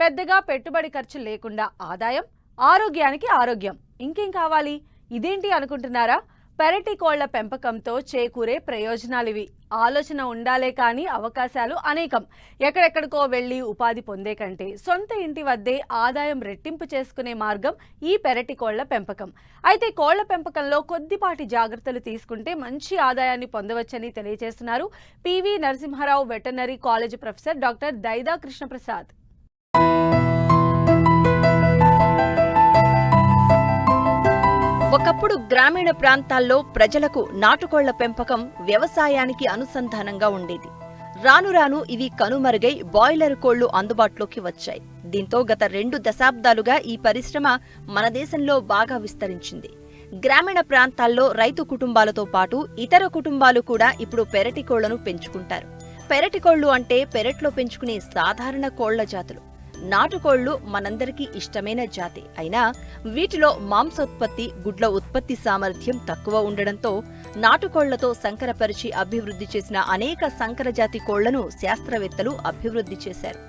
పెద్దగా పెట్టుబడి ఖర్చు లేకుండా ఆదాయం, ఆరోగ్యానికి ఆరోగ్యం. ఇంకేం కావాలి? ఇదేంటి అనుకుంటున్నారా? పెరటి కోళ్ల పెంపకంతో చేకూరే ప్రయోజనాలివి. ఆలోచన ఉండాలే కానీ అవకాశాలు అనేకం. ఎక్కడెక్కడికో వెళ్లి ఉపాధి పొందే కంటే సొంత ఇంటి వద్దే ఆదాయం రెట్టింపు చేసుకునే మార్గం ఈ పెరటి కోళ్ల పెంపకం. అయితే కోళ్ల పెంపకంలో కొద్దిపాటి జాగ్రత్తలు తీసుకుంటే మంచి ఆదాయాన్ని పొందవచ్చని తెలియజేస్తున్నారు PV Narasimharao veterinary college professor doctor Daida Krishnaprasad. ఒకప్పుడు గ్రామీణ ప్రాంతాల్లో ప్రజలకు నాటుకోళ్ల పెంపకం వ్యవసాయానికి అనుసంధానంగా ఉండేది. రాను రాను ఇవి కనుమరుగై బాయిలర్ కోళ్లు అందుబాటులోకి వచ్చాయి. దీంతో గత 2 దశాబ్దాలుగా ఈ పరిశ్రమ మన దేశంలో బాగా విస్తరించింది. గ్రామీణ ప్రాంతాల్లో రైతు కుటుంబాలతో పాటు ఇతర కుటుంబాలు కూడా ఇప్పుడు పెరటి కోళ్లను పెంచుకుంటారు. పెరటి కోళ్లు అంటే పెరట్లో పెంచుకునే సాధారణ కోళ్ల జాతులు. నాటుకోళ్లు మనందరికీ ఇష్టమైన జాతి అయినా వీటిలో మాంసోత్పత్తి, గుడ్ల ఉత్పత్తి సామర్థ్యం తక్కువ ఉండడంతో నాటుకోళ్లతో సంకరపరిచి అభివృద్ధి చేసిన అనేక సంకరజాతి కోళ్లను శాస్త్రవేత్తలు అభివృద్ధి చేశారు.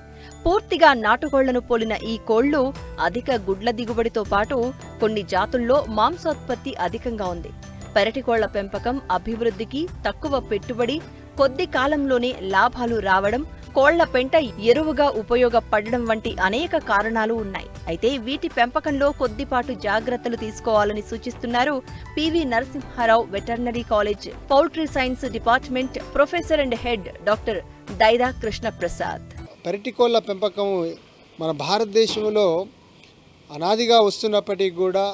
పూర్తిగా నాటుకోళ్లను పోలిన ఈ కోళ్లు అధిక గుడ్ల దిగుబడితో పాటు కొన్ని జాతుల్లో మాంసోత్పత్తి అధికంగా ఉంది. పెరటి కోళ్ల పెంపకం అభివృద్ధికి తక్కువ పెట్టుబడి, కొద్ది కాలంలోనే లాభాలు రావడం, కోళ్ల పెంట ఎరువుగా ఉపయోగపడడం వంటి అనేక కారణాలు ఉన్నాయి. అయితే వీటి పెంపకంలో కొద్దిపాటు జాగ్రత్తలు తీసుకోవాలని సూచిస్తున్నారు PV Narasimharao veterinary college poultry science department professor and head doctor Daida Krishnaprasad. పెరటి కోళ్ల పెంపకం మన భారతదేశంలో అనాదిగా వస్తున్నప్పటికీ కూడా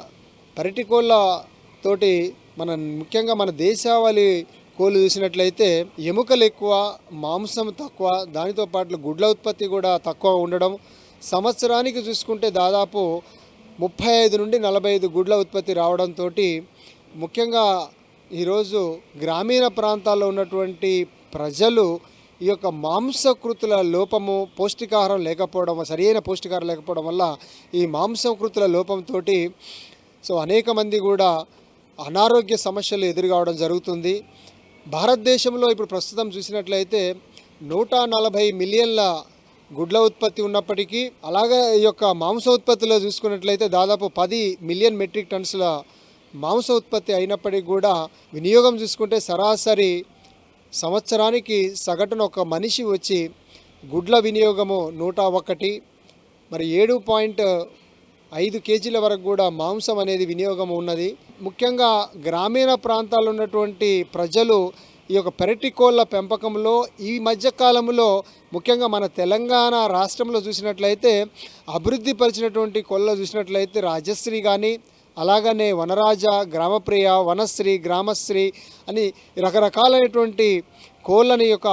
పెరటి కోళ్ల తోటి ముఖ్యంగా మన దేశావళి కోళ్ళు చూసినట్లయితే ఎముకలు ఎక్కువ, మాంసం తక్కువ, దానితో పాటు గుడ్ల ఉత్పత్తి కూడా తక్కువ ఉండడం, సంవత్సరానికి చూసుకుంటే దాదాపు 35 నుండి 45 గుడ్ల ఉత్పత్తి రావడంతో ముఖ్యంగా ఈరోజు గ్రామీణ ప్రాంతాల్లో ఉన్నటువంటి ప్రజలు ఈ యొక్క మాంసకృతుల లోపము, పౌష్టికాహారం లేకపోవడం, సరైన పౌష్టికాహారం లేకపోవడం వల్ల ఈ మాంసకృతుల లోపంతో అనేక మంది కూడా అనారోగ్య సమస్యలు ఎదురుకావడం జరుగుతుంది. భారతదేశంలో ఇప్పుడు ప్రస్తుతం చూసినట్లయితే 140 మిలియన్ల గుడ్ల ఉత్పత్తి ఉన్నప్పటికీ, అలాగే ఈ యొక్క మాంస ఉత్పత్తిలో చూసుకున్నట్లయితే దాదాపు 10 మిలియన్ మెట్రిక్ టన్స్ల మాంస ఉత్పత్తి అయినప్పటికీ కూడా వినియోగం చూసుకుంటే సరాసరి సంవత్సరానికి సగటున ఒక మనిషి వచ్చి గుడ్ల వినియోగము 101, మరి 7.5 కేజీల వరకు కూడా మాంసం అనేది వినియోగం ఉన్నది. ముఖ్యంగా గ్రామీణ ప్రాంతాల్లో ఉన్నటువంటి ప్రజలు ఈ యొక్క పెరటి కోళ్ల పెంపకంలో ఈ మధ్య కాలంలో ముఖ్యంగా మన తెలంగాణ రాష్ట్రంలో చూసినట్లయితే అభివృద్ధి పరిచినటువంటి కోళ్ళ చూసినట్లయితే రాజశ్రీ కానీ, అలాగనే వనరాజ, గ్రామప్రియ, వనశ్రీ, గ్రామశ్రీ అని రకరకాలైనటువంటి కోళ్ళని యొక్క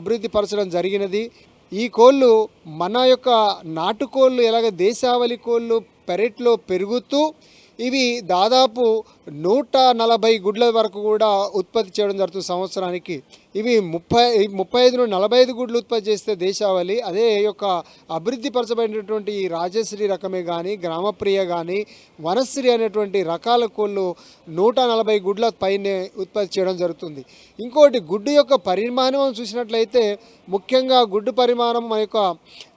అభివృద్ధి పరచడం జరిగినది. ఈ కోళ్ళు మన యొక్క నాటుకోళ్ళు ఎలాగ దేశావళి కోళ్ళు పెరట్లో పెరుగుతూ ఇవి దాదాపు 140 గుడ్ల వరకు కూడా ఉత్పత్తి చేయడం జరుగుతుంది సంవత్సరానికి. ఇవి 35 నుండి 45 గుడ్లు ఉత్పత్తి చేస్తే దేశావళి, అదే యొక్క అభివృద్ధి పరచబడినటువంటి ఈ రాజశ్రీ రకమే కానీ, గ్రామప్రియ కానీ, వనశ్రీ అనేటువంటి రకాల కోళ్ళు 140 గుడ్ల పైనే ఉత్పత్తి చేయడం జరుగుతుంది. ఇంకోటి గుడ్డు యొక్క పరిమాణం చూసినట్లయితే ముఖ్యంగా గుడ్డు పరిమాణం మన యొక్క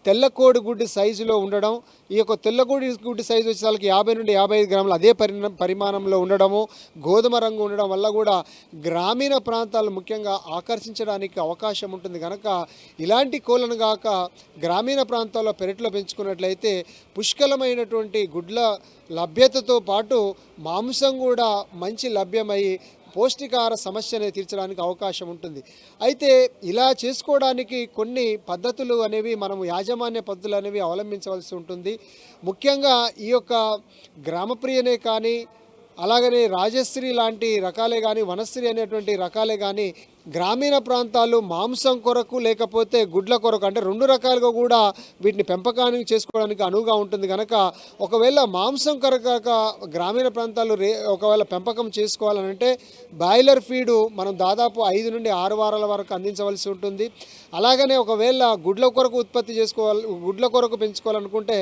తెల్లకోడి గుడ్డు సైజులో ఉండడం, ఈ యొక్క తెల్లకోడి గుడ్డు సైజు వచ్చేసరికి 50 నుండి 55 గ్రాములు అదే పరిమాణంలో ఉండడము, గోధుమ రంగు ఉండడం వల్ల కూడా గ్రామీణ ప్రాంతాలు ముఖ్యంగా ఆకర్షించడానికి అవకాశం ఉంటుంది. కనుక ఇలాంటి కోళ్ళను గాక గ్రామీణ ప్రాంతాల్లో పెరట్లో పెంచుకున్నట్లయితే పుష్కలమైనటువంటి గుడ్ల లభ్యతతో పాటు మాంసం కూడా మంచి లభ్యమై పౌష్టికాహార సమస్యని తీర్చడానికి అవకాశం ఉంటుంది. అయితే ఇలా చేసుకోవడానికి కొన్ని పద్ధతులు అనేవి మనము యాజమాన్య పద్ధతులు అనేవి అవలంబించవలసి ఉంటుంది. ముఖ్యంగా ఈ యొక్క గ్రామప్రియనే కానీ, అలాగనే రాజశ్రీ లాంటి రకాలే కానీ, వనశ్రీ అనేటువంటి రకాలే కానీ గ్రామీణ ప్రాంతాలు మాంసం కొరకు లేకపోతే గుడ్ల కొరకు అంటే 2 రకాలుగా కూడా వీటిని పెంపకానికి చేసుకోవడానికి అనువుగా ఉంటుంది. కనుక ఒకవేళ మాంసం కొరకు గ్రామీణ ప్రాంతాలు ఒకవేళ పెంపకం చేసుకోవాలంటే బాయిలర్ ఫీడు మనం దాదాపు 5 నుండి 6 వారాల వరకు అందించవలసి ఉంటుంది. అలాగనే ఒకవేళ గుడ్ల కొరకు పెంచుకోవాలనుకుంటే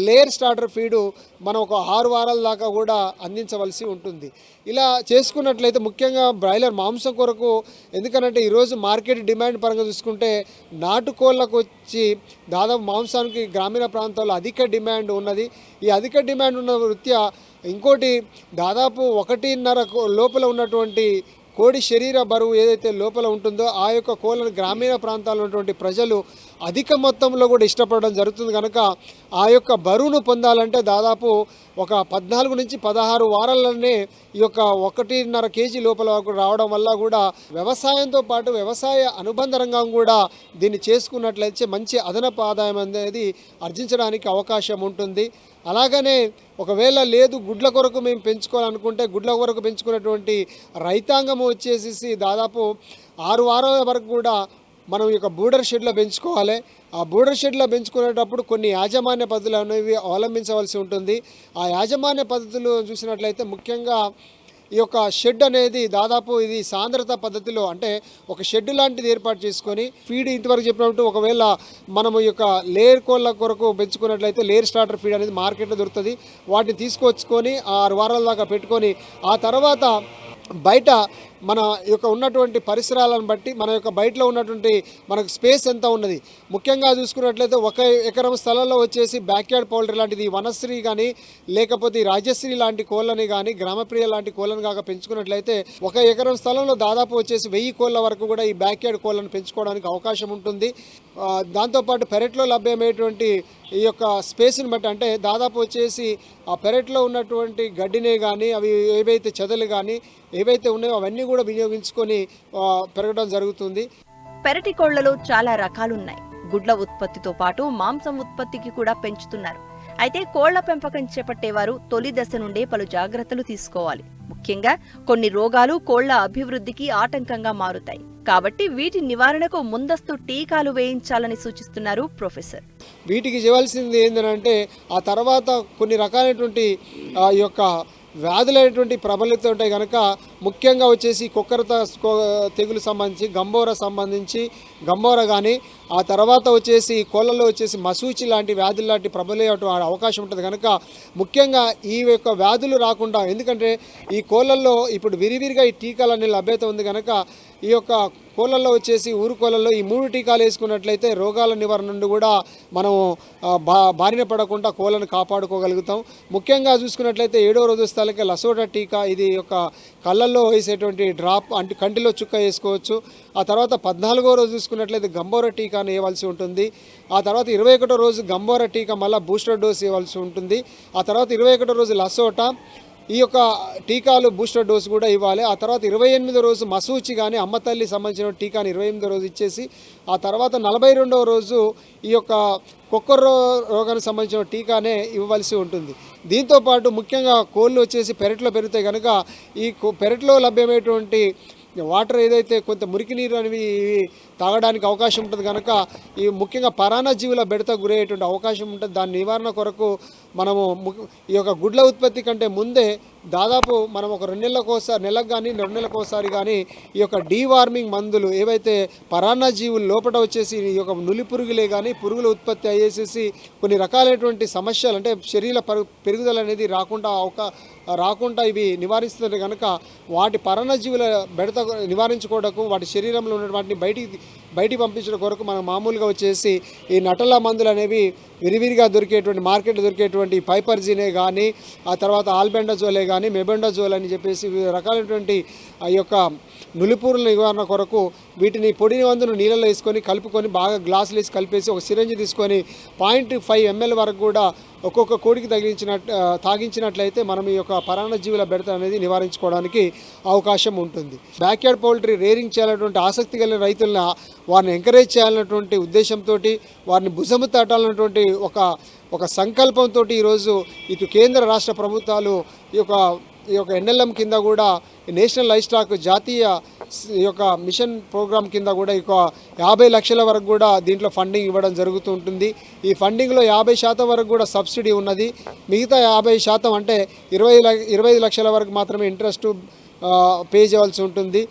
లేయర్ స్టార్టర్ ఫీడు మనం ఒక 6 వారాల దాకా కూడా అందించవలసి ఉంటుంది. ఇలా చేసుకున్నట్లయితే ముఖ్యంగా బ్రాయిలర్ మాంసం కొరకు ఎందుకంటే ఈరోజు మార్కెట్ డిమాండ్ పరంగా చూసుకుంటే నాటుకోళ్ళకు వచ్చి దాదాపు మాంసానికి గ్రామీణ ప్రాంతాల్లో అధిక డిమాండ్ ఉన్నది. ఈ అధిక డిమాండ్ ఉన్న వృత్యా ఇంకోటి దాదాపు 1.5 లోపల ఉన్నటువంటి కోడి శరీర బరువు ఏదైతే లోపల ఉంటుందో ఆ యొక్క కోళ్ళను గ్రామీణ ప్రాంతాల్లో ఉన్నటువంటి ప్రజలు అధిక మొత్తంలో కూడా ఇష్టపడడం జరుగుతుంది. కనుక ఆ యొక్క బరువును పొందాలంటే దాదాపు ఒక 14 నుంచి 16 వారాలనే ఈ యొక్క 1.5 కేజీ లోపల వరకు రావడం వల్ల కూడా వ్యవసాయంతో పాటు వ్యవసాయ అనుబంధ రంగం కూడా దీన్ని చేసుకున్నట్లయితే మంచి అదనపు ఆదాయం అనేది ఆర్జించడానికి అవకాశం ఉంటుంది. అలాగనే ఒకవేళ లేదు గుడ్ల కొరకు మేము పెంచుకోవాలనుకుంటే గుడ్ల కొరకు పెంచుకున్నటువంటి రైతాంగం వచ్చేసి దాదాపు 6 వారాల వరకు కూడా మనం ఈ యొక్క బూడర్ షెడ్లో పెంచుకోవాలి. ఆ బూడర్ షెడ్లో పెంచుకునేటప్పుడు కొన్ని యాజమాన్య పద్ధతులు అనేవి అవలంబించవలసి ఉంటుంది. ఆ యాజమాన్య పద్ధతులు చూసినట్లయితే ముఖ్యంగా ఈ యొక్క షెడ్ అనేది దాదాపు ఇది సాంద్రత పద్ధతిలో అంటే ఒక షెడ్ లాంటిది ఏర్పాటు చేసుకొని ఫీడ్ ఇంతవరకు చెప్పినట్టు ఒకవేళ మనము ఈ యొక్క లేయర్ కోళ్ళ కొరకు పెంచుకున్నట్లయితే లేయర్ స్టార్టర్ ఫీడ్ అనేది మార్కెట్లో దొరుకుతుంది. వాటిని తీసుకొచ్చుకొని 6 వారాల దాకా పెట్టుకొని ఆ తర్వాత బయట మన యొక్క ఉన్నటువంటి పరిసరాలను బట్టి మన యొక్క బయటలో ఉన్నటువంటి మనకు స్పేస్ ఎంత ఉన్నది ముఖ్యంగా చూసుకున్నట్లయితే 1 ఎకరం స్థలంలో వచ్చేసి బ్యాక్యార్డ్ పౌల్ట్రీ లాంటిది వనశ్రీ కానీ లేకపోతే రాజశ్రీ లాంటి కోళ్ళని కానీ గ్రామప్రియ లాంటి కోళ్ళని కాక పెంచుకున్నట్లయితే 1 ఎకరం స్థలంలో దాదాపు వచ్చేసి 1000 కోళ్ళ వరకు కూడా ఈ బ్యాక్యార్డ్ కోళ్ళను పెంచుకోవడానికి అవకాశం ఉంటుంది. దాంతోపాటు పెరట్లో లభ్యమయ్యేటువంటి ఈ యొక్క స్పేస్ని బట్టి అంటే దాదాపు వచ్చేసి ఆ పెరట్లో ఉన్నటువంటి గడ్డినే కానీ అవి ఏవైతే చెదలు కానీ ఏవైతే ఉన్నాయో అవన్నీ కూడా వినియోగించుకొని పెరగడం జరుగుతుంది. పెరటి కోళ్లలో చాలా రకాలున్నాయి. గుడ్ల ఉత్పత్తితో పాటు మాంసం ఉత్పత్తికి కూడా పెంచుతున్నారు. అయితే కోళ్ల పెంపకం చేపట్టేవారు తొలి దశ నుండే పలు జాగ్రత్తలు తీసుకోవాలి. ముఖ్యంగా కొన్ని రోగాలు కోళ్ల అభివృద్ధికి ఆటంకంగా మారుతాయి. కాబట్టి వీటి నివారణకు ముందస్తు టీకాలు వేయించాలని సూచిస్తున్నారు ప్రొఫెసర్. వీటికి చేయవలసింది ఏంటంటే ఆ తర్వాత కొన్ని రకాలైనటువంటి ఈ యొక్క వ్యాధులైనటువంటి ప్రబలిత ఉంటాయి కనుక ముఖ్యంగా వచ్చేసి కొక్కరత తెగులు సంబంధించి గంబోర కానీ ఆ తర్వాత వచ్చేసి కోళ్ళలో వచ్చేసి మసూచి లాంటి వ్యాధులు లాంటి ప్రబలే అవకాశం ఉంటుంది కనుక ముఖ్యంగా ఈ యొక్క వ్యాధులు రాకుండా ఎందుకంటే ఈ కోళ్ళల్లో ఇప్పుడు విరివిరిగా ఈ టీకాలన్నీ లభ్యత ఉంది కనుక ఈ యొక్క కోళ్ళల్లో వచ్చేసి ఊరు కోళ్ళల్లో ఈ 3 టీకాలు వేసుకున్నట్లయితే రోగాల నివారణ నుండి కూడా మనం బారిన పడకుండా కోళ్ళను కాపాడుకోగలుగుతాం. ముఖ్యంగా చూసుకున్నట్లయితే 7వ రోజు స్థలకే లసోటా టీకా ఇది యొక్క కళ్ళల్లో వేసేటువంటి డ్రాప్ అంటే కంటిలో చుక్క వేసుకోవచ్చు. ఆ తర్వాత 14వ రోజు చూసుకున్నట్లయితే గంబోర టీకాను వేయవలసి ఉంటుంది. ఆ తర్వాత 21వ రోజు గంబోర టీకా మళ్ళీ బూస్టర్ డోస్ ఇవ్వాల్సి ఉంటుంది. ఆ తర్వాత 21వ రోజు లసోటా ఈ యొక్క టీకాలు బూస్టర్ డోస్ కూడా ఇవ్వాలి. ఆ తర్వాత 28వ రోజు మసూచి కానీ అమ్మ తల్లి సంబంధించిన టీకాని 28వ రోజు ఇచ్చేసి ఆ తర్వాత 42వ రోజు ఈ యొక్క కొక్కర రోగానికి సంబంధించిన టీకానే ఇవ్వవలసి ఉంటుంది. దీంతోపాటు ముఖ్యంగా కోళ్ళు వచ్చేసి పెరట్లో పెరుగుతాయి కనుక ఈ పెరట్లో లభ్యమైనటువంటి వాటర్ ఏదైతే కొంత మురికి నీరు అనేవి తాగడానికి అవకాశం ఉంటుంది కనుక ఈ ముఖ్యంగా పరాన్న జీవుల బెడత గురయ్యేటువంటి అవకాశం ఉంటుంది. దాని నివారణ కొరకు మనము ఈ యొక్క గుడ్ల ఉత్పత్తి కంటే ముందే దాదాపు మనం ఒక 2 నెలలకోసారి నెలకు కానీ 2 నెలలకోసారి కానీ ఈ యొక్క డీవార్మింగ్ మందులు ఏవైతే పరాన్న జీవులు లోపల వచ్చేసి ఈ యొక్క నులి పురుగులే కానీ పురుగుల ఉత్పత్తి అయ్యేసేసి కొన్ని రకాలైనటువంటి సమస్యలు అంటే శరీర పెరుగుదల అనేది రాకుండా ఇవి నివారిస్తుంది కనుక వాటి పరాన్న జీవుల బెడత నివారించుకోవడానికి వాటి శరీరంలో ఉన్న వాటిని బయటికి పంపించడం కొరకు మనం మామూలుగా వచ్చేసి ఈ నటల మందులు అనేవి విరివిరిగా దొరికేటువంటి మార్కెట్లో దొరికేటువంటి పైపర్జీనే కానీ ఆ తర్వాత ఆల్బెండజోలే కానీ మెబెండజోల్ అని చెప్పేసి వివిధ రకాలైనటువంటి ఆ యొక్క నులిపూరుల నివారణ కొరకు వీటిని పొడి మందును నీళ్ళలో వేసుకొని కలుపుకొని బాగా గ్లాసులు వేసి కలిపేసి ఒక సిరంజి తీసుకొని 0.5 ml వరకు కూడా ఒక్కొక్క కోడికి తాగించినట్లయితే మనం ఈ యొక్క పరాన్న జీవుల బెడత అనేది నివారించుకోవడానికి అవకాశం ఉంటుంది. బ్యాక్యార్డ్ పౌల్ట్రీ రేరింగ్ చేయాలన్నటువంటి ఆసక్తి కలిగిన రైతులను వారిని ఎంకరేజ్ చేయాలన్నటువంటి ఉద్దేశంతో వారిని భుజము తట్టాలన్నటువంటి ఒక సంకల్పంతో ఈరోజు ఇటు కేంద్ర రాష్ట్ర ప్రభుత్వాలు ఈ యొక్క NLM కింద కూడా నేషనల్ లైవ్ స్టాక్ జాతీయ ఈ యొక్క మిషన్ ప్రోగ్రామ్ కింద కూడా ఇక 50 లక్షల వరకు కూడా దీంట్లో ఫండింగ్ ఇవ్వడం జరుగుతూ ఉంటుంది. ఈ ఫండింగ్లో 50% వరకు కూడా సబ్సిడీ ఉన్నది. మిగతా 50% అంటే 25 లక్షల వరకు మాత్రమే ఇంట్రెస్ట్ పే చేయవలసి ఉంటుంది.